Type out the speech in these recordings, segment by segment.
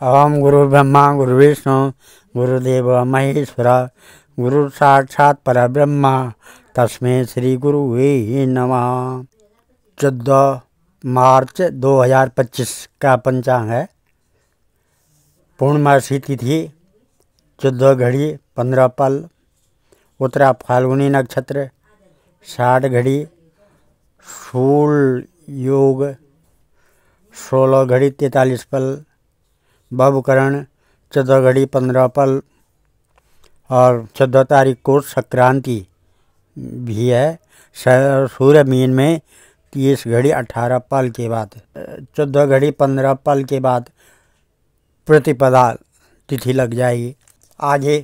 ओम गुरु ब्रह्मा गुरु विष्णु गुरुदेव महेश्वर गुरु साक्षात परब्रह्मा तस्मै श्री गुरुवे नमः। 14 मार्च 2025 का पंचांग है। पूर्णमासी तिथि 14 घड़ी 15 पल, उत्तरा फाल्गुनी नक्षत्र 60 घड़ी, शूल योग 16 घड़ी 43 पल, बबकरण 14 घड़ी 15 पल और 14 तारीख को संक्रांति भी है। सूर्य मीन में 30 घड़ी 18 पल के बाद 14 घड़ी 15 पल के बाद प्रतिपदा तिथि लग जाएगी। आज ही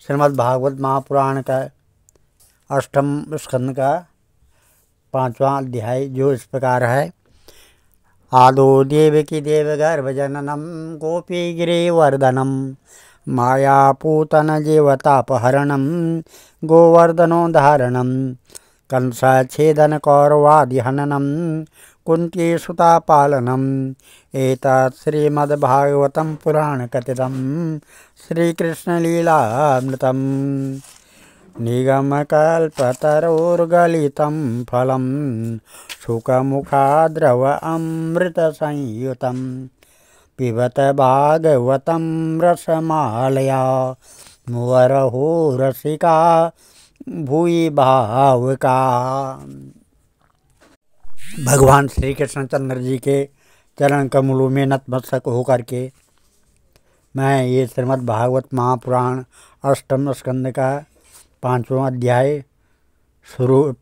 श्रीमद् भागवत महापुराण का 8वें स्कंद का 5वां अध्याय जो इस प्रकार है। आदो देवकी देवगर्भजननम गोपीगिरिवर्धनम मायापूतन जीवतापहरणम गोवर्धनोद्धारणम कंसच्छेदन कौरवादिहननम कुंतीसुतापालनम एतत् श्रीमद्भागवतं पुराणकथितं श्रीकृष्णलीलामृतं निगमकल्पतरोर्गलितं फलं शुकमुखाद्रव अमृतसंयुतं पिबत भागवतं रसमालया मुहुरहो रसिका भूयि भावुका। भगवान श्री कृष्णचंद्र जी के चरण कमलों में नतमस्तक होकर के मैं ये श्रीमद् भागवत महापुराण 8वें स्कंद का 5वां अध्याय शुरू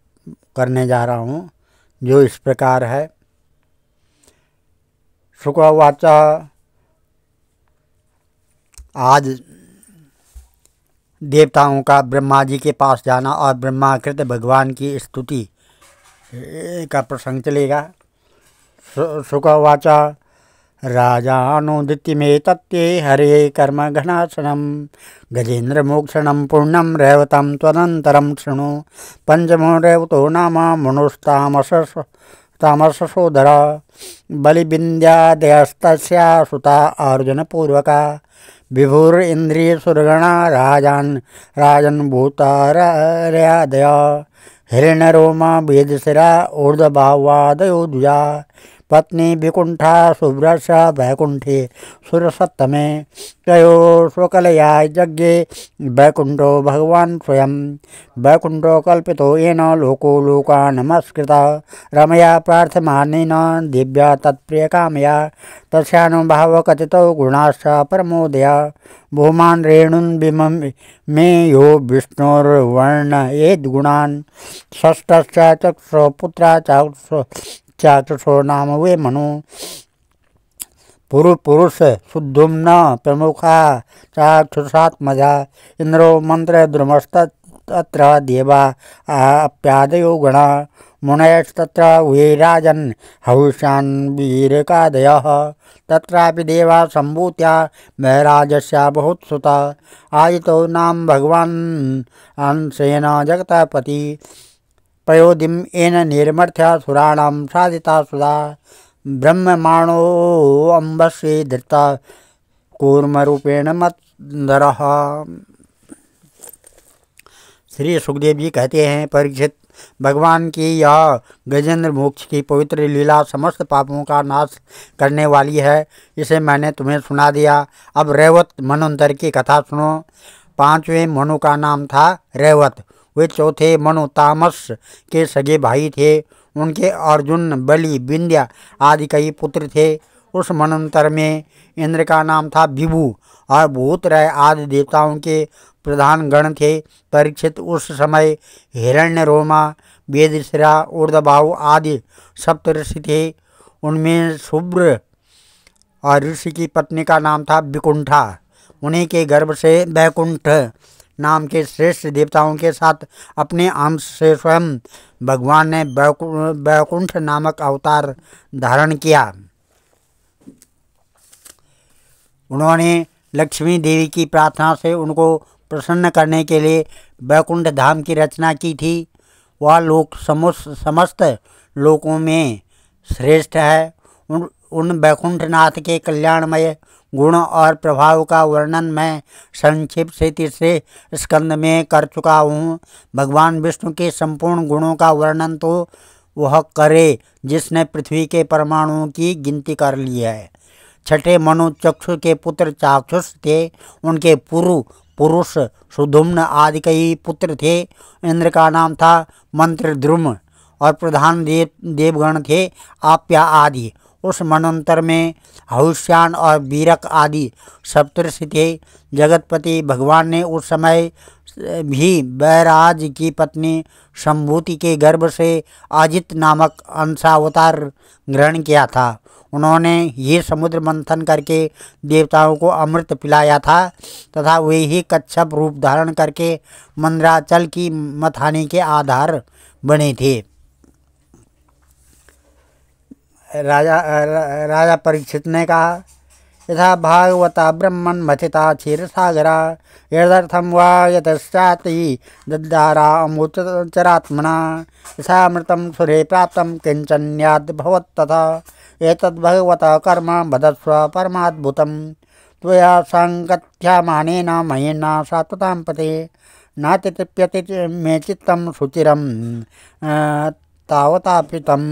करने जा रहा हूँ, जो इस प्रकार है। शुकवाच आज देवताओं का ब्रह्मा जी के पास जाना और ब्रह्माकृत भगवान की स्तुति का प्रसंग चलेगा। शुकवाच राजानुदित्य में तत्ते हरे कर्म घनाशनम गजेन्द्र मोक्षणम पूर्णम रैवतम त्वनंतरम शृणु पंचमो रैवतो नाम मनुस्तामसोदर बलिविन्द्यादयस्तस्या सुता अर्जुन पूर्वका विभुर इंद्रिय सुरगणा राजन भूतारयादय हिरण्यरोमा वेदशिरा ऊर्ध्वभावादयो द्विजा पत्नी विकुंठा सुभ्रशा वैकुंठे सुरसत्तमे तयो स्वकलया यज्ञे वैकुंठो भगवान स्वयं वैकुंठो कल्पितो येन लोको लोका नमस्कृता रमया प्रार्थमानेन दिव्या तत्प्रियकामया तस्यानुभावकथितो गुणाश्च परमोदया भूमान् रेणुन् मे यो विष्णुर्वर्णयेद्गुणान् षष्ठश्च चक्षुषो पुत्रा चाक्षुषो नाम वे मनु पुरुष शुद्धुम्न प्रमुखा चाक्षुषात्मजा इंद्रो मंत्र द्रुमस्तत्र देवा अप्यादयो गणा मुनयस्तत्र वे राजन् हविष्यान् वीरकादयः तत्रापि देवा सम्भूत्या वैराजस्य बहुत्सुता आयतो नाम भगवान् अंशेन जगतपति पयोदिम एन निर्मथ्या सुराणां साधिता सुधा ब्रह्ममाणो अम्बस्ये धृता कूर्मरूपेण मत्धरः। श्री सुखदेव जी कहते हैं, परीक्षित, भगवान की यह गजेंद्र मोक्ष की पवित्र लीला समस्त पापों का नाश करने वाली है। इसे मैंने तुम्हें सुना दिया। अब रैवत मनवंतर की कथा सुनो। 5वें मनु का नाम था रैवत। वे चौथे मनु तामस के सगे भाई थे। उनके अर्जुन, बलि, विंध्या आदि कई पुत्र थे। उस मनवंतर में इंद्र का नाम था विभु और भूतरय आदि देवताओं के प्रधान गण थे। परीक्षित, उस समय हिरण्यरोमा, वेदशिरा, ऊर्ध्वभाव आदि सप्त ऋषि थे। उनमें शुभ्र और ऋषि की पत्नी का नाम था विकुंठा। उन्हीं के गर्भ से वैकुंठ नाम के श्रेष्ठ देवताओं के साथ अपने अंश से स्वयं भगवान ने वैकुंठ नामक अवतार धारण किया। उन्होंने लक्ष्मी देवी की प्रार्थना से उनको प्रसन्न करने के लिए वैकुंठ धाम की रचना की थी। वह लोक समस्त लोकों में श्रेष्ठ है। उन वैकुंठनाथ के कल्याणमय गुणों और प्रभाव का वर्णन मैं संक्षिप्त से तीसरे स्कंद में कर चुका हूँ। भगवान विष्णु के संपूर्ण गुणों का वर्णन तो वह करे जिसने पृथ्वी के परमाणुओं की गिनती कर ली है। छठे मनु चक्षु के पुत्र चाक्षुष थे। उनके पूर्व पुरुष सुधुम्न आदि कई पुत्र थे। इंद्र का नाम था मंत्रद्रुम और प्रधान देवगण थे आप्या आदि। उस मनवंतर में हविष्यान और वीरक आदि सप्तर्षि थे। जगतपति भगवान ने उस समय भी बैराज की पत्नी शंभूति के गर्भ से अजित नामक अंशावतार ग्रहण किया था। उन्होंने ये समुद्र मंथन करके देवताओं को अमृत पिलाया था तथा वे ही कच्छप रूप धारण करके मंदराचल की मथानी के आधार बने थे। राजा परीक्षित ने कहा, यथा भागवता ब्रह्मन् मथिता क्षीरसागरा यदर्थम वा यतश्चाति दद्दारा अमुचरात्मना यथामृतं सुरे प्राप्तं किंचन्याद् भवत्तथा एतद्भगवतः कर्म वदस्व परमाद्भुतं त्वया संगत्यामानेन मयेन सात्वतां पते नातितृप्यते मे चित्तं सुचिरं तावतापितम्।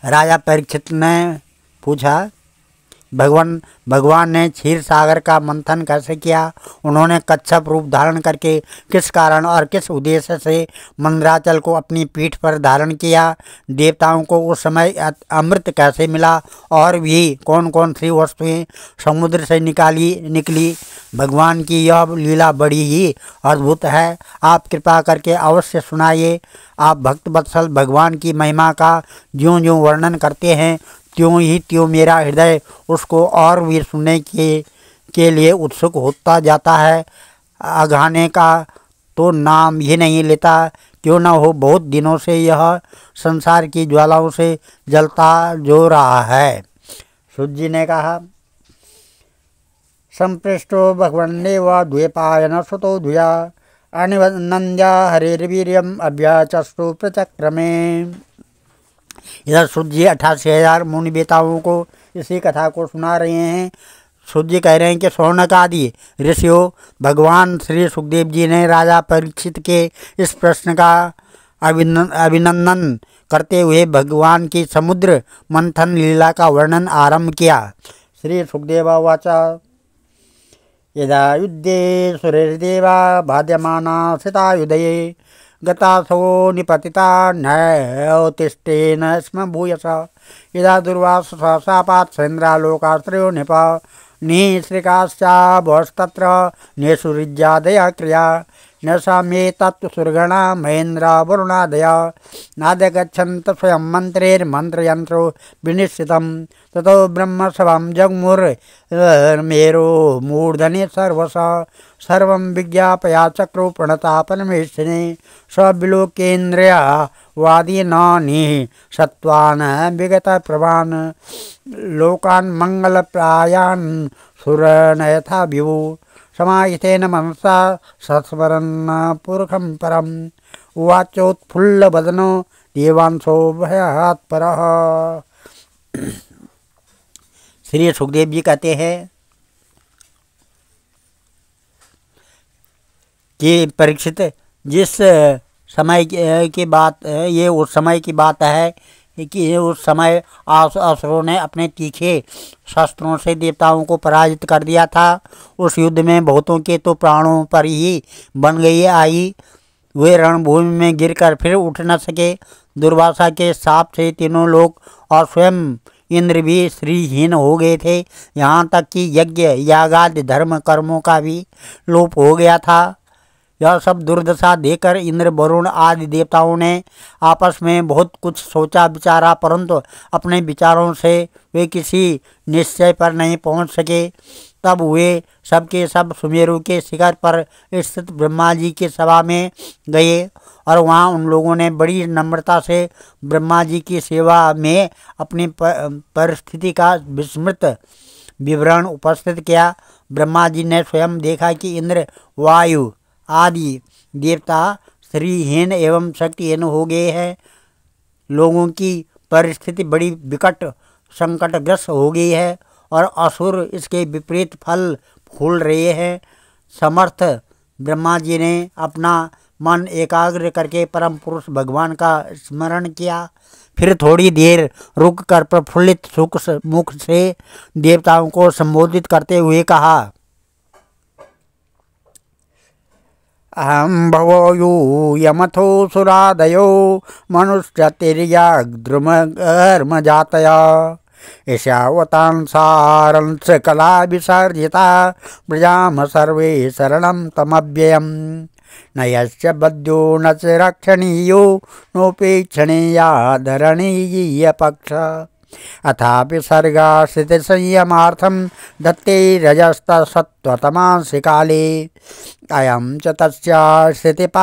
राजा परीक्षित ने पूछा, भगवान ने क्षीर सागर का मंथन कैसे किया? उन्होंने कच्छप रूप धारण करके किस कारण और किस उद्देश्य से मंदराचल को अपनी पीठ पर धारण किया? देवताओं को उस समय अमृत कैसे मिला? और भी कौन कौन सी वस्तुएं समुद्र से निकली? भगवान की यह लीला बड़ी ही अद्भुत है। आप कृपा करके अवश्य सुनाइए। आप भक्त वत्सल भगवान की महिमा का ज्यों ज्यों वर्णन करते हैं त्यों ही त्यों मेरा हृदय उसको और भी सुनने के लिए उत्सुक होता जाता है। अघाने का तो नाम ही नहीं लेता। क्यों न हो, बहुत दिनों से यह संसार की ज्वालाओं से जलता जो रहा है। सूत जी ने कहा, संपृष्टो भगवन्नेव द्वीपायन सुतो ध्वया अनिनन्द्या हरिर्वीर्यम अभ्याचस्तु प्रचक्रमे। इधर सूत जी 88,000 मुनि बेताओं को इसी कथा को सुना रहे हैं। सूत जी कह रहे हैं कि शौनक आदि ऋषियों, भगवान श्री सुखदेव जी ने राजा परीक्षित के इस प्रश्न का अभिनंदन करते हुए भगवान की समुद्र मंथन लीला का वर्णन आरंभ किया। श्री सुखदेवाच, यदा युद्धे सुरदेवा बाध्यमाना सितायुधये गतासो निपतिता न्यायोत्तिष्ठेन स्म भूयसा यदा दुर्वाससा शापात् सेन्द्रालोकाश्रयो निप निःसृकाश्चाभवस्तत्र निःसुरिज्यादया क्रिया न साम्ये तत्सुरगणा महेन्द्र वरुणादया नाद्यगच्छन्त स्वयं मंत्रैर्मन्त्रयन्त्रो विनिश्चितं ततो ब्रह्मसभां जग्मुर्मेरो मूर्धनि सर्वं विज्ञापया चक्रो प्रणता परमेश्वरे स विलोकेन्द्रिया वादीनानि सत्वान् विगत प्रभान् लोकान् मंगलप्रायान् सुरनयथा विभु समाहितेन मनसा सस्मरन् पुरुषं परम् उवाचोत्फुल्लवदनो देवांशो भयात्परः। श्री सुखदेव जी कहते हैं कि परीक्षित, जिस समय की बात ये उस समय की बात है कि उस समय असुरों ने अपने तीखे शस्त्रों से देवताओं को पराजित कर दिया था। उस युद्ध में बहुतों के तो प्राणों पर ही बन गई आई। वे रणभूमि में गिरकर फिर उठ न सके। दुर्वासा के शाप से तीनों लोग और स्वयं इंद्र भी श्रीहीन हो गए थे। यहाँ तक कि यज्ञ यागादि धर्म कर्मों का भी लोप हो गया था। यह सब दुर्दशा देकर इंद्र वरुण आदि देवताओं ने आपस में बहुत कुछ सोचा विचारा, परंतु अपने विचारों से वे किसी निश्चय पर नहीं पहुंच सके। तब वे सबके सब सुमेरु के शिखर पर स्थित ब्रह्मा जी की सभा में गए और वहां उन लोगों ने बड़ी नम्रता से ब्रह्मा जी की सेवा में अपनी परिस्थिति का विस्मृत विवरण उपस्थित किया। ब्रह्मा जी ने स्वयं देखा कि इंद्र वायु आदि देवता श्रीहीन एवं शक्तिहीन हो गए हैं। लोगों की परिस्थिति बड़ी विकट संकटग्रस्त हो गई है और असुर इसके विपरीत फल फूल रहे हैं। समर्थ ब्रह्मा जी ने अपना मन एकाग्र करके परम पुरुष भगवान का स्मरण किया। फिर थोड़ी देर रुककर प्रफुल्लित सुख मुख से देवताओं को संबोधित करते हुए कहा, अहम भवो यूयमथो सुरादयो मनुष्यतिर्यग्द्रुमघर्म जातया ईशावतांसारंस कला विसर्जिता व्रजाम सर्वे शरणं तमव्ययम् न यस्य बद्यो न च रक्षणीयो नोपेक्षणीया धरणीय पक्ष अथापि सर्गास्थितिसंयमार्थं दत्ते रजस्तसत्त्वतमांसि काले अयं च तस्य स्थितिपालनक्षण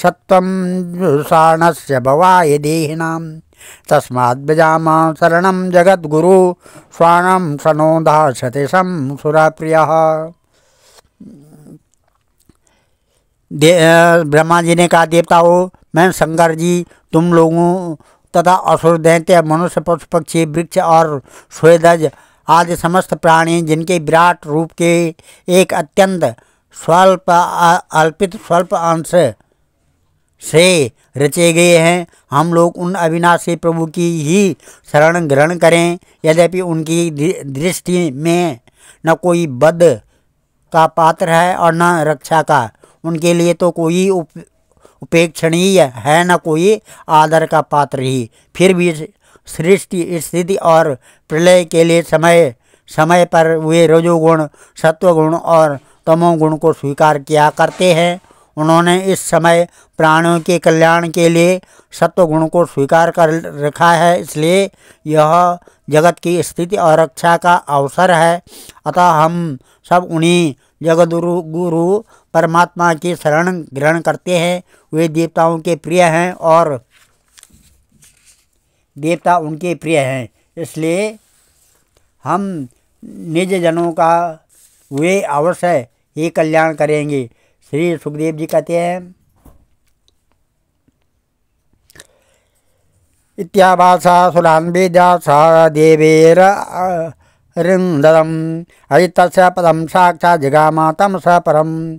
सत्त्वं जुषाणस्य भवाय देहिनां तस्माद् भजामा शरणं जगद्गुरु स्वानं सनोदाशति शं सुरप्रियः। ब्रह्मा जी ने कहा, देवताओं, मैं शंकर जी तुम लोगों तथा असुर दैत्य मनुष्य पशु पक्षी वृक्ष और स्वेदज आदि समस्त प्राणी जिनके विराट रूप के एक अत्यंत स्वल्प अंश से रचे गए हैं, हम लोग उन अविनाशी प्रभु की ही शरण ग्रहण करें। यद्यपि उनकी दृष्टि में न कोई वध का पात्र है और न रक्षा का, उनके लिए तो कोई उपेक्षणीय है न कोई आदर का पात्र ही। फिर भी सृष्टि स्थिति और प्रलय के लिए समय समय पर वे रजोगुण सत्वगुण और तमोगुण को स्वीकार किया करते हैं। उन्होंने इस समय प्राणियों के कल्याण के लिए सत्वगुण को स्वीकार कर रखा है, इसलिए यह जगत की स्थिति और रक्षा का अवसर है। अतः हम सब उन्हीं जगद्गुरु परमात्मा की शरण ग्रहण करते हैं। वे देवताओं के प्रिय हैं और देवता उनके प्रिय हैं, इसलिए हम निज जनों का वे अवश्य ही कल्याण करेंगे। श्री सुखदेव जी कहते हैं, इत्यावासा सुरान्वेद्यासा देवेर रिंदम अयितस्य पदम साक्षात् जगामा तमस परम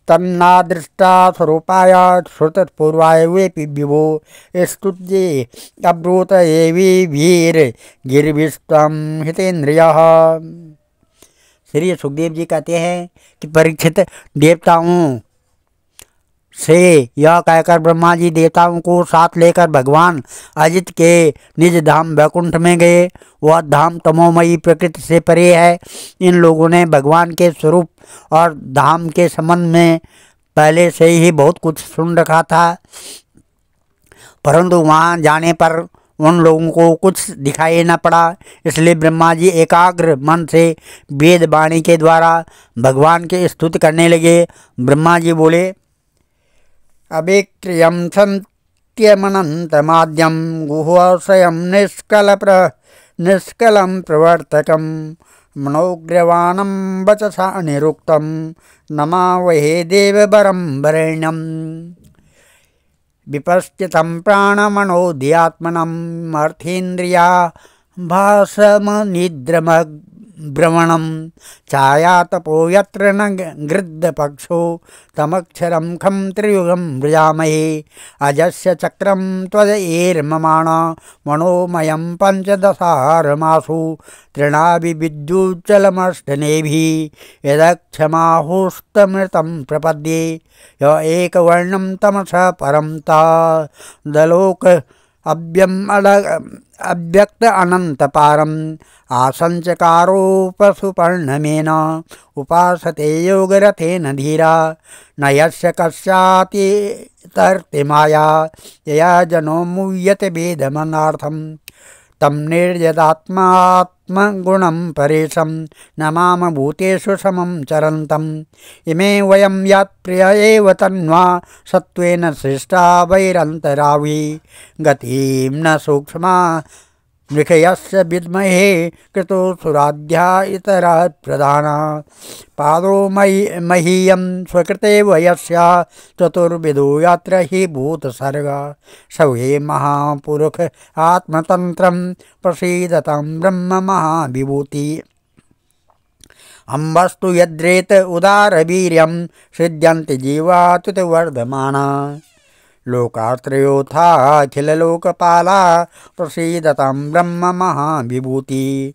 तन्नादृष्टा स्वरूपाय श्रुतपूर्वाय वेपि विभो स्तुत्ये अब्रूत एवि वीर गिरिविस्त्वं हितेन्द्रियः। श्री सुखदेव जी कहते हैं कि परीक्षित, देवताओं से यह कहकर ब्रह्मा जी देवताओं को साथ लेकर भगवान अजित के निज धाम वैकुंठ में गए। वह धाम तमोमयी प्रकृति से परे है। इन लोगों ने भगवान के स्वरूप और धाम के संबंध में पहले से ही बहुत कुछ सुन रखा था, परंतु वहां जाने पर उन लोगों को कुछ दिखाई न पड़ा। इसलिए ब्रह्मा जी एकाग्र मन से वेद वाणी के द्वारा भगवान की स्तुति करने लगे। ब्रह्मा जी बोले, अवेक्रियं सत्यमनन्तमाद्यं गुह्यं निष्कलं प्रवर्तकं मनोग्र्यवाणं वचसा निरुक्तं नमावहे देववरं वरेण्यं विपश्चितं प्राणमनोध्यात्मनं अर्थेन्द्रिया भासमनिद्रमभ्रमणं छायातपो यत्र न गृद्धपक्षो तमक्षरं खं त्रियुगं व्रजामहे अजस्य चक्रं त्वदयेर्ममाण मनोमयं पंचदशारमासु तृणाभिविद्युच्चलमष्टनेभिः यदक्षमाहुस्तमृतं प्रपद्ये य एकवर्णं तमसः परं तदलोक अव्यक्त अनंतपारम आसंचकारो पशुपर्णमेन उपासते योगरथेन धीरा न यस्य कस्याति तर्तिमाया यया जनो मुह्यते वेदमनार्थम तम निर्यदात्मात्मगुणं परेशं नमाम भूतेषु समं चरन्तम् इमे वयं यत्प्रिय एव तन्वा सत्त्वेन सृष्टा वैरन्तरावी गतिं न सूक्ष्मा मृषयस्य विद्महे कृतोऽसुराध्या इतरः प्रधानः पादो महीयं स्वकृते वयस्य चतुर्विदो यत्र हि भूतसर्गा सवे महापुरुष आत्मतन्त्रं प्रसीदतं ब्रह्म महाविभूति अम्बस्तु यद्रेत उदारवीर्यं सिद्ध्यन्ति जीवातुत वर्धमाना लोकात्रयोथाखिललोकपाला प्रसीदतं ब्रह्म महाविभूति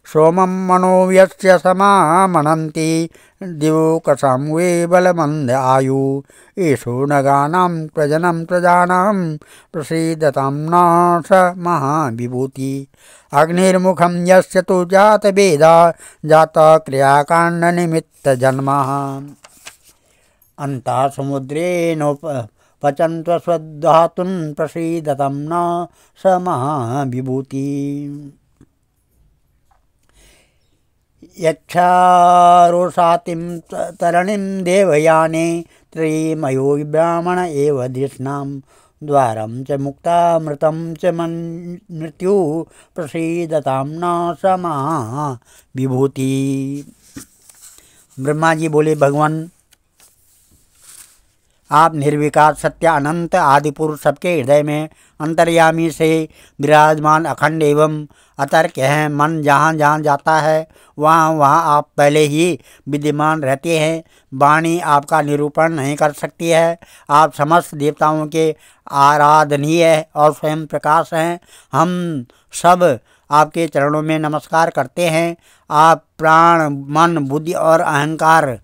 सोमं मनोव्यस्य समामनन्ति दिवोकसं वे बलमन्द आयु एषो नगानां प्रजनं प्रजानां प्रसीदतं नाश महाविभूति अग्निर्मुखं यस्य तु जातवेदा जातक्रियाकाण्डनिमित्तजन्मः अन्तः समुद्रेणोपचन्त्वस्वधातुं प्रसीदतं न स महाविभूति यच्छारोषातिं तरणिं देवयाने त्रयीमयो ब्राह्मण एव धिष्णां द्वारं च मुक्तामृतं च मृत्यु प्रसीदतां न स महाविभूति। ब्रह्मा जी बोले, भगवान आप निर्विकार सत्य अनंत आदि पुरुष सबके हृदय में अंतर्यामी से विराजमान अखंड एवं अतर्क हैं। मन जहाँ जहाँ जाता है वहाँ वहाँ आप पहले ही विद्यमान रहते हैं। वाणी आपका निरूपण नहीं कर सकती है। आप समस्त देवताओं के आराधनीय और स्वयं प्रकाश हैं। हम सब आपके चरणों में नमस्कार करते हैं। आप प्राण, मन, बुद्धि और अहंकार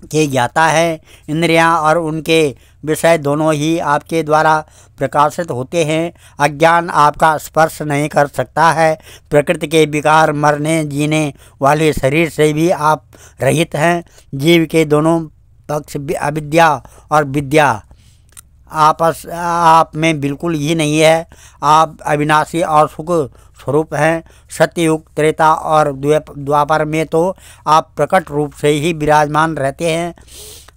के ज्ञाता है। इंद्रियां और उनके विषय दोनों ही आपके द्वारा प्रकाशित होते हैं। अज्ञान आपका स्पर्श नहीं कर सकता है। प्रकृति के विकार, मरने जीने वाले शरीर से भी आप रहित हैं। जीव के दोनों पक्ष अविद्या और विद्या आप में बिल्कुल ही नहीं है। आप अविनाशी और सुख स्वरूप हैं। सत्ययुग, त्रेता और द्वापर में तो आप प्रकट रूप से ही विराजमान रहते हैं।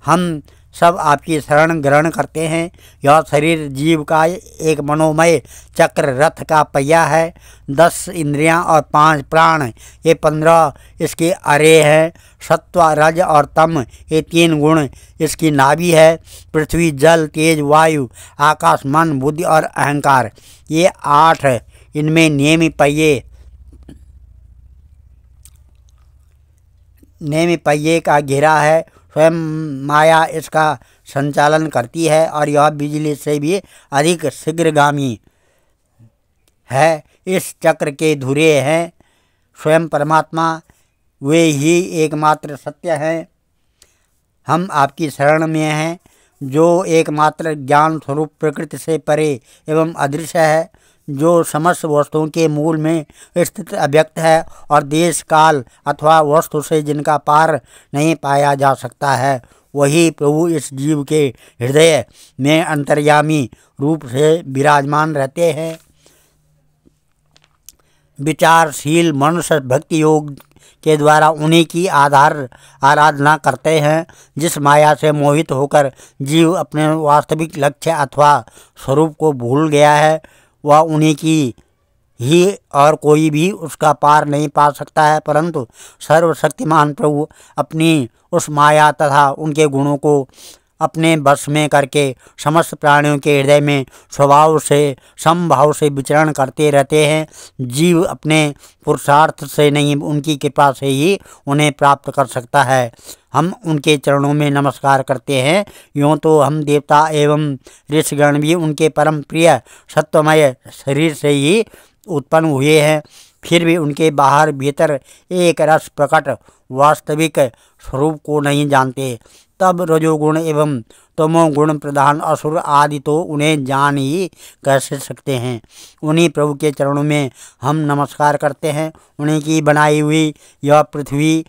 हम सब आपकी शरण ग्रहण करते हैं। यह शरीर जीव का एक मनोमय चक्र रथ का पहिया है। 10 इंद्रियां और 5 प्राण, ये 15 इसके अरे हैं। सत्व, रज और तम, ये 3 गुण इसकी नाभि है। पृथ्वी, जल, तेज, वायु, आकाश, मन, बुद्धि और अहंकार, ये 8 इनमें नेमी पहिए का घेरा है। स्वयं माया इसका संचालन करती है और यह बिजली से भी अधिक शीघ्रगामी है। इस चक्र के धुरे हैं स्वयं परमात्मा, वे ही एकमात्र सत्य हैं। हम आपकी शरण में हैं, जो एकमात्र ज्ञान स्वरूप प्रकृति से परे एवं अदृश्य है, जो समस्त वस्तुओं के मूल में स्थित अव्यक्त है और देश, काल अथवा वस्तु से जिनका पार नहीं पाया जा सकता है। वही प्रभु इस जीव के हृदय में अंतर्यामी रूप से विराजमान रहते हैं। विचारशील मनुष्य भक्ति योग के द्वारा उन्हीं की आराधना करते हैं। जिस माया से मोहित होकर जीव अपने वास्तविक लक्ष्य अथवा स्वरूप को भूल गया है, वह उन्हीं की ही और कोई भी उसका पार नहीं पा सकता है। परंतु सर्वशक्तिमान प्रभु अपनी उस माया तथा उनके गुणों को अपने बस में करके समस्त प्राणियों के हृदय में स्वभाव से समभाव से विचरण करते रहते हैं। जीव अपने पुरुषार्थ से नहीं, उनकी कृपा से ही उन्हें प्राप्त कर सकता है। हम उनके चरणों में नमस्कार करते हैं। यूँ तो हम देवता एवं ऋषिगण भी उनके परम प्रिय सत्वमय शरीर से ही उत्पन्न हुए हैं, फिर भी उनके बाहर भीतर एक रस प्रकट वास्तविक स्वरूप को नहीं जानते। तब रजोगुण एवं तमोगुण प्रधान असुर आदि तो उन्हें जान ही कैसे सकते हैं। उन्हीं प्रभु के चरणों में हम नमस्कार करते हैं। उन्हीं की बनाई हुई यह पृथ्वी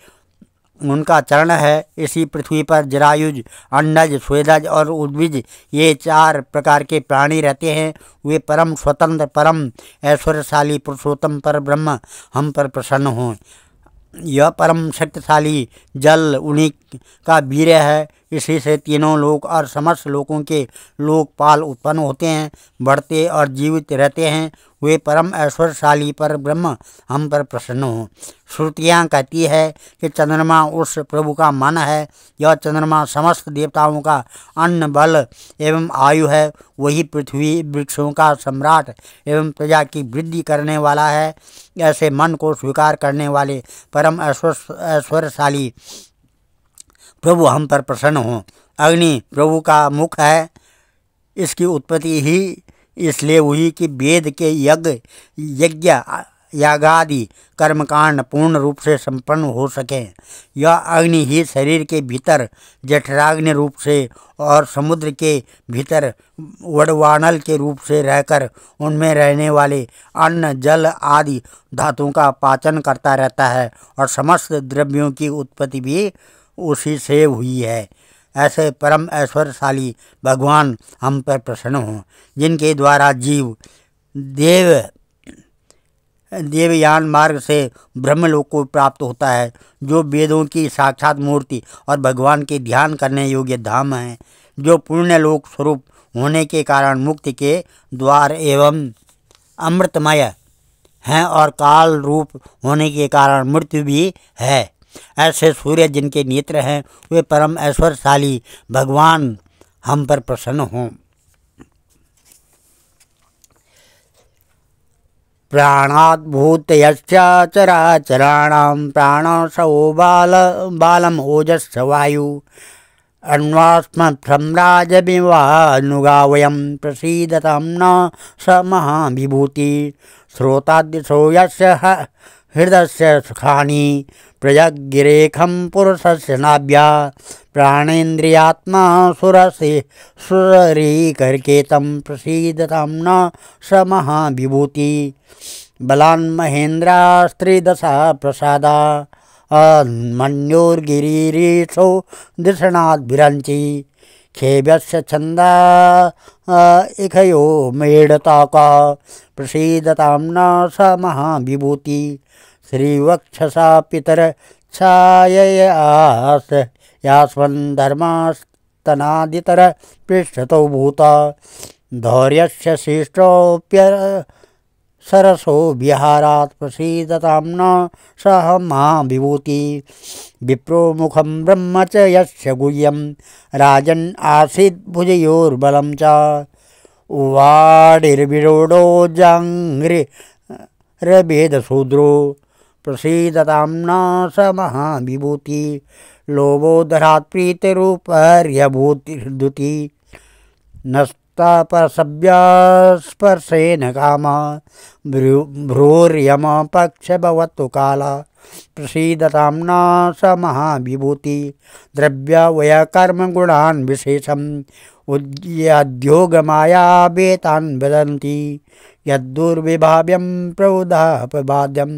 उनका चरण है। इसी पृथ्वी पर जरायुज, अंडज, स्वेदज और उद्भिज, ये 4 प्रकार के प्राणी रहते हैं। वे परम स्वतंत्र, परम ऐश्वर्यशाली पुरुषोत्तम पर ब्रह्म हम पर प्रसन्न हों। यह परम शक्तिशाली जल उन्हीं का वीर्य है। इसी से तीनों लोक और समस्त लोकों के लोकपाल उत्पन्न होते हैं, बढ़ते और जीवित रहते हैं। वे परम ऐश्वर्यशाली पर ब्रह्म हम पर प्रसन्न हों। श्रुतियाँ कहती है कि चंद्रमा उस प्रभु का मन है। यह चंद्रमा समस्त देवताओं का अन्न बल एवं आयु है। वही पृथ्वी वृक्षों का सम्राट एवं प्रजा की वृद्धि करने वाला है। ऐसे मन को स्वीकार करने वाले परम ऐश्वर्यशाली प्रभु हम पर प्रसन्न हों। अग्नि प्रभु का मुख है। इसकी उत्पत्ति ही इसलिए हुई कि वेद के यज्ञ यागादि कर्मकांड पूर्ण रूप से संपन्न हो सकें। यह अग्नि ही शरीर के भीतर जठराग्नि रूप से और समुद्र के भीतर वडवानल के रूप से रहकर उनमें रहने वाले अन्न जल आदि धातुओं का पाचन करता रहता है और समस्त द्रव्यों की उत्पत्ति भी उसी से हुई है। ऐसे परम ऐश्वर्यशाली भगवान हम पर प्रसन्न हों, जिनके द्वारा जीव देवयान मार्ग से ब्रह्मलोक को प्राप्त होता है, जो वेदों की साक्षात मूर्ति और भगवान के ध्यान करने योग्य धाम है, जो पुण्य लोक स्वरूप होने के कारण मुक्ति के द्वार एवं अमृतमय हैं और काल रूप होने के कारण मृत्यु भी है। ऐसे सूर्य जिनके नेत्र हैं, वे परम ऐश्वर्यशाली भगवान हम पर प्रसन्न हों। प्राणात् भूतयश्च चराचराणां प्राणसो बालम ओजस्स वायु अन्वास्मत्सम्राजमिवानुगा वयं प्रसीदतां न स महाविभूति श्रोतादिशो यस्य हृदयस्य सुखानि प्रजगिरेखं पुरुषस्य नाभ्या प्राणेन्द्रियात्मा सुररीकर्केतं प्रसीदतां न स महाविभूति बलान् महेन्द्रास्त्रिदशा प्रसादा मन्योर्गिरीशो दिशणाद्भिरञ्चि खेव्यस्य छन्दा इखयो मेढताका प्रसीदतां न स महाविभूति श्रीवक्षसा पितर छाययास यास्वन् धर्मास्तनादितर पृष्ठतो भूता धौर्यस्य शिष्टोऽप्य सरसो विहारात् प्रसीदतां न सह महाविभूति विप्रो मुखं ब्रह्म च यस्य गुह्यं राजन् आसीत् भुजयोर्बलं च उवाडिर्विरोडो जाङ्घ्रिरभेदशूद्रो प्रसीदतां न स महाविभूति लोभोदरात् प्रीतिरूपर्यभूतिर्दुति नस्तापसभ्यस्पर्शेन कामा भ्रूर्यम पक्ष भवतु काला प्रसीदतां न स महाविभूति द्रव्यवयकर्म गुणान् विशेषम् उद्योगमाया वेतान् वदन्ति यद्दुर्विभाव्यं प्रौधापबाध्यं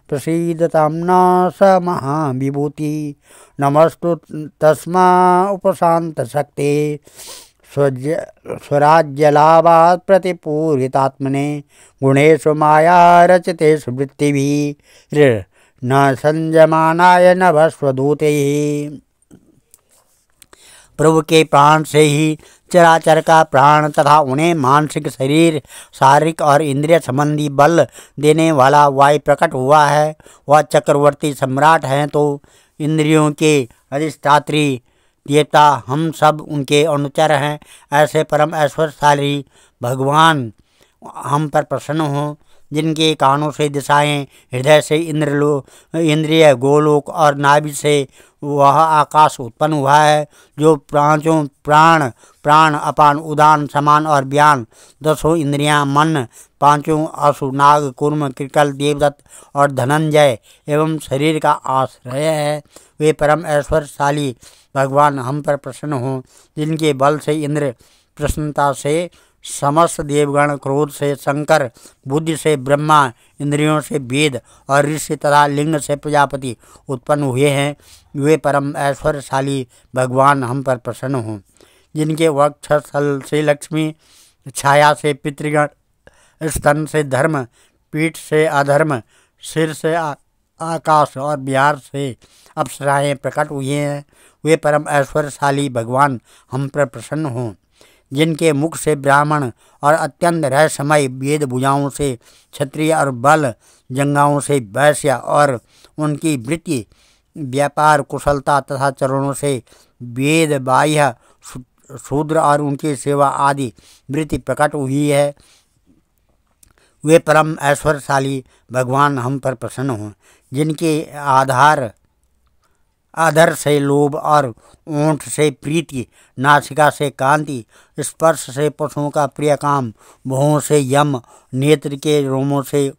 प्रसीदतां न स महाविभूति नमस्तु तस्मा उपशान्तशक्ते स्वराज्यलाभात् प्रतिपूरितात्मने गुणेषु माया रचितेषु वृत्तिभिः न संयमानाय नभस्वदूतैः। प्रभु के प्राण से ही चराचर का प्राण तथा उन्हें मानसिक शरीर शारीरिक और इंद्रिय संबंधी बल देने वाला वायु प्रकट हुआ है। वह चक्रवर्ती सम्राट हैं तो इंद्रियों के अधिष्ठात्री देवता हम सब उनके अनुचर हैं। ऐसे परम ऐश्वर्यशाली भगवान हम पर प्रसन्न हों, जिनके कानों से दिशाएं, हृदय से इंद्रिय गोलोक और नाभि से वह आकाश उत्पन्न हुआ है, जो पांचों प्राण अपान उदान समान और व्यान, दसों इंद्रियां, मन, पांचों असु, नाग, कूर्म, कृकल, देवदत्त और धनंजय एवं शरीर का आश्रय है। वे परम ऐश्वर्यशाली भगवान हम पर प्रसन्न हों, जिनके बल से इंद्र, प्रसन्नता से समस्त देवगण, क्रोध से शंकर, बुद्धि से ब्रह्मा, इंद्रियों से वेद और ऋषि तथा लिंग से प्रजापति उत्पन्न हुए हैं। वे परम ऐश्वर्यशाली भगवान हम पर प्रसन्न हों, जिनके वक्षस्थल से लक्ष्मी, छाया से पितृगण, स्तन से धर्म, पीठ से अधर्म, सिर से आकाश और बिहार से अप्सराएं प्रकट हुए हैं। वे परम ऐश्वर्यशाली भगवान हम पर प्रसन्न हों, जिनके मुख से ब्राह्मण और अत्यंत रहस्यमय वेद भुजाओं से क्षत्रिय और बल जंगाओं से वैश्य और उनकी वृत्ति व्यापार कुशलता तथा चरणों से वेद बाह्य शूद्र और उनकी सेवा आदि वृत्ति प्रकट हुई है, वे परम ऐश्वर्यशाली भगवान हम पर प्रसन्न हों। जिनके आधर से लोभ और ओंठ से प्रीति, नासिका से कांति, स्पर्श से पशुओं का प्रिय काम, भुवों से यम, नेत्र के रोमों से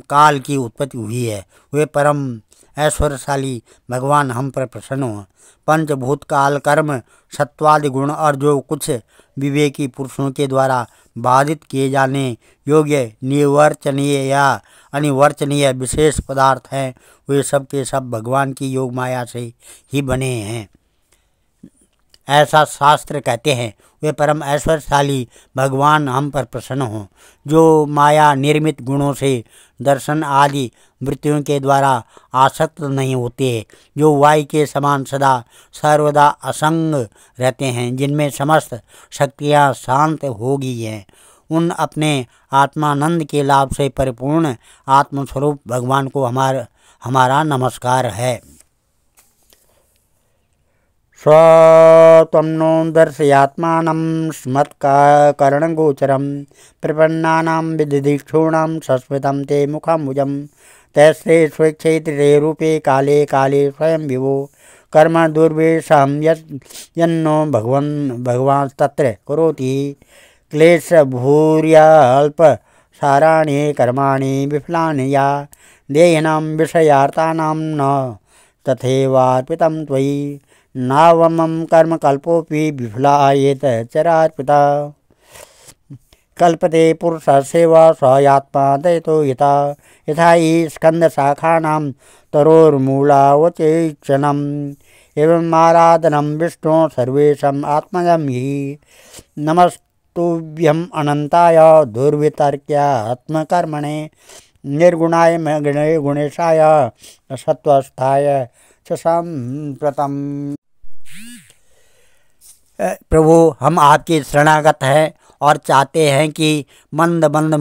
काल की उत्पत्ति हुई है, वे परम ऐश्वर्यशाली भगवान हम पर प्रसन्न हों। पंचभूत काल कर्म सत्वादि गुण और जो कुछ विवेकी पुरुषों के द्वारा बाधित किए जाने योग्य निवर्चनीय या अनिवर्चनीय विशेष पदार्थ हैं, वे सब के सब भगवान की योग माया से ही बने हैं, ऐसा शास्त्र कहते हैं। वे परम ऐश्वर्यशाली भगवान हम पर प्रसन्न हों। जो माया निर्मित गुणों से दर्शन आदि वृत्तियों के द्वारा आसक्त नहीं होते, जो वायु के समान सदा सर्वदा असंग रहते हैं, जिनमें समस्त शक्तियाँ शांत हो गई हैं, उन अपने आत्मानंद के लाभ से परिपूर्ण आत्मस्वरूप भगवान को हमारा नमस्कार है। स्वत्वन्नो दर्शयात्मानं स्मत्करणगोचरं प्रपन्नानां विदिदिक्षूणां सस्मितं ते मुखाम्बुजं तैस्ते स्वेच्छेति ते रूपे काले काले स्वयं विभो कर्म दुर्वेशं यन्नो भगवान् तत्र करोति क्लेश भूर्याल्प साराणि कर्माणि विफलानि या देहिनां विषयार्थानां न तथैवार्पितं त्वयि नावमं कर्म कल्पोऽपि विफलायेत चरार्पिता कल्पते पुरुषस्यैव स्वात्मा दयितो यथा हि स्कन्धशाखानां तरोर्मूलावचेक्षणम् एवम् आराधनं विष्णो सर्वेशम् आत्मजं हि नमस्तुभ्यम् अनन्ताय दुर्वितर्क्यात्मकर्मणे निर्गुणाय गुणेशाय सत्वस्थाय च संप्रतम्। प्रभु, हम आपके शरणागत हैं और चाहते हैं कि मंद मंद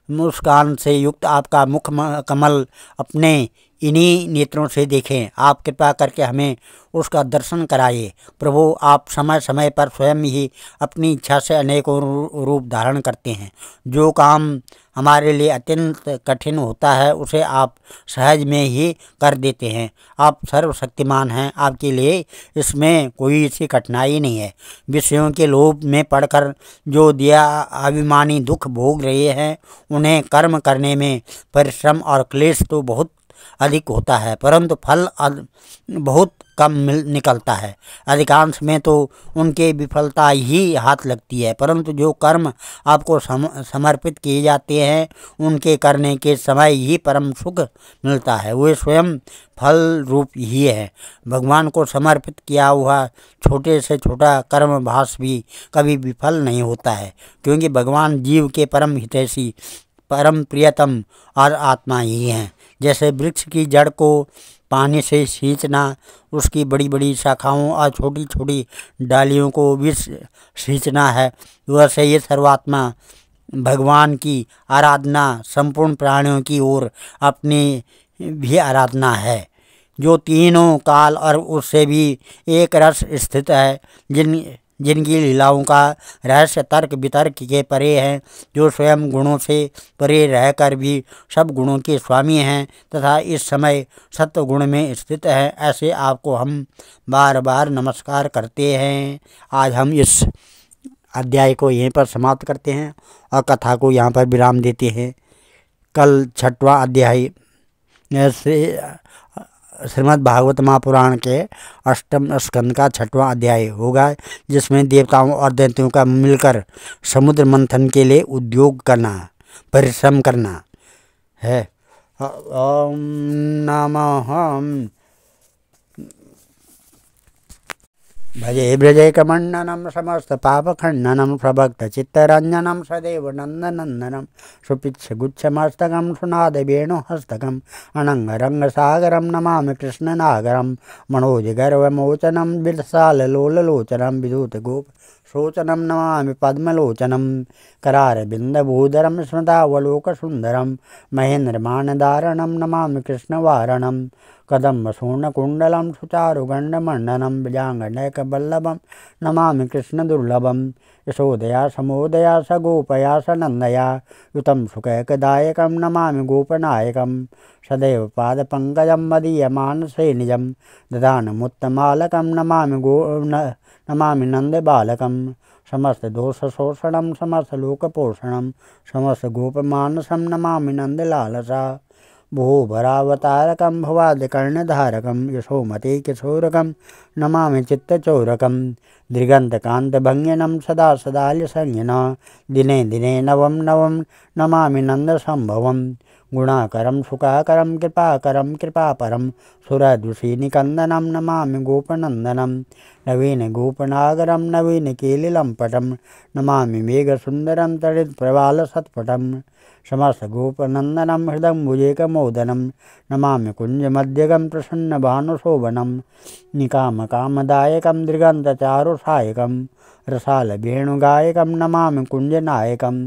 मुस्कान से युक्त आपका मुख कमल अपने इन्हीं नेत्रों से देखें। आप कृपा करके हमें उसका दर्शन कराइए। प्रभु, आप समय समय पर स्वयं ही अपनी इच्छा से अनेकों रूप धारण करते हैं। जो काम हमारे लिए अत्यंत कठिन होता है उसे आप सहज में ही कर देते हैं। आप सर्वशक्तिमान हैं, आपके लिए इसमें कोई सी कठिनाई नहीं है। विषयों के लोभ में पड़कर जो दिया अभिमानी दुख भोग रहे हैं, उन्हें कर्म करने में परिश्रम और क्लेश तो बहुत अधिक होता है, परंतु फल बहुत कम निकलता है। अधिकांश में तो उनके विफलता ही हाथ लगती है, परंतु जो कर्म आपको समर्पित किए जाते हैं उनके करने के समय ही परम सुख मिलता है। वे स्वयं फल रूप ही है। भगवान को समर्पित किया हुआ छोटे से छोटा कर्मभास भी कभी विफल नहीं होता है, क्योंकि भगवान जीव के परम हितैषी, परम प्रियतम और आत्मा ही हैं। जैसे वृक्ष की जड़ को पानी से सींचना उसकी बड़ी बड़ी शाखाओं और छोटी छोटी डालियों को भी सींचना है, वैसे ये सर्वात्मा भगवान की आराधना संपूर्ण प्राणियों की ओर अपनी भी आराधना है, जो तीनों काल और उससे भी एक रस स्थित है, जिनकी लीलाओं का रहस्य तर्क वितर्क के परे है, जो स्वयं गुणों से परे रहकर भी सब गुणों के स्वामी हैं तथा इस समय सत्व गुण में स्थित है। ऐसे आपको हम बार बार नमस्कार करते हैं। आज हम इस अध्याय को यहीं पर समाप्त करते हैं और कथा को यहाँ पर विराम देते हैं। कल 6वां अध्याय से श्रीमद् भागवत महापुराण के 8वें स्कंद का 6वां अध्याय होगा, जिसमें देवताओं और दैत्यों का मिलकर समुद्र मंथन के लिए उद्योग करना, परिश्रम करना है। ओम नमः भजे ब्रजैकमण्डनं समस्त पापखण्डनं प्रभक्त चित्तरञ्जनं सदैव नन्दनन्दनं सुपिच्छगुच्छमस्तकं सुनादवेणुहस्तकं अनङ्गरङ्गसागरं नमामि कृष्णनागरं मनोजगर्वमोचनं विलसाललोललोचनं विधूतगोप शोचनं नमामि पद्मलोचनं करारविन्दभूधरं स्मृतावलोकसुन्दरं महेन्द्रमानधारणं नमामि कृष्णवारणं कदम्बसूर्णकुण्डलं सुचारुगण्डमण्डनं भुजाङ्गनैकवल्लभं नमामि कृष्णदुर्लभं यशोदया समोदया स गोपया स नन्दया युतं सुखैकदायकं नमामि गोपनायकं सदैव पादपङ्कजं मदीयमानसे निजं ददानमुत्तमालकं नमामि नन्दबालकं समस्तदोषशोषणं समस्तलोकपोषणं समस्तगोपमानसं नमामि नन्दलालसा भूभरावतारकं भवादिकर्णधारकं यशोमते किशोरकं नमामि चित्तचोरकं दृगन्तकान्तभङ्गिनं सदा सदाल्यसंज्ञिनं दिने दिने नवं नवं नमामि नन्दसम्भवं गुणाकरं सुखाकरं कृपाकरं कृपापरं सुरदुषीनिकन्दनं नमामि गोपनन्दनं नवीनगोपनागरं नवीनकेलिलम्पटं नमामि मेघसुन्दरं तडित्प्रवालसत्पटं समस्तगोपनन्दनं हृदम्बुजेकमोदनं नमामि कुञ्जमध्यगं प्रसन्नभानुशोभनं निकामकामदायकं दृगन्तचारुसायकं रसालवेणुगायकं नमामि कुञ्जनायकं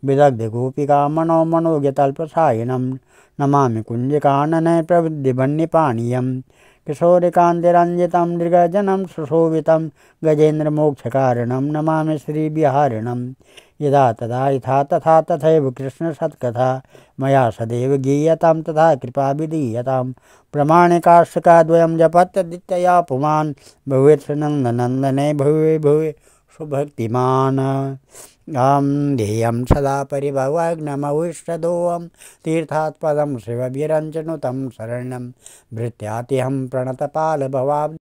विदग्धगोपिकामनो मनोज्ञतल्पसायिनं नमामि कुञ्जकानने प्रविद्यवन्यपानीयं किशोरिकान्तिरञ्जितं दृगजनं सुशोभितं गजेन्द्रमोक्षकारणं नमामि श्रीविहारिणं यदा तदा यथा तथा तथैव कृष्णसत्कथा मया सदैव गीयतां तथा कृपा विधीयतां प्रमाणिकाश्चकाद्वयं जपत्यदित्यया पुमान् भवेत् नन्दनन्दने भुवे भुवे सुभक्तिमान् ध्येयं सदा परिभवग्नमविष्टदोऽहं तीर्थात् पदं शिवभिरञ्जनुतं शरणं भृत्यातिहं प्रणतपालभवाब्धि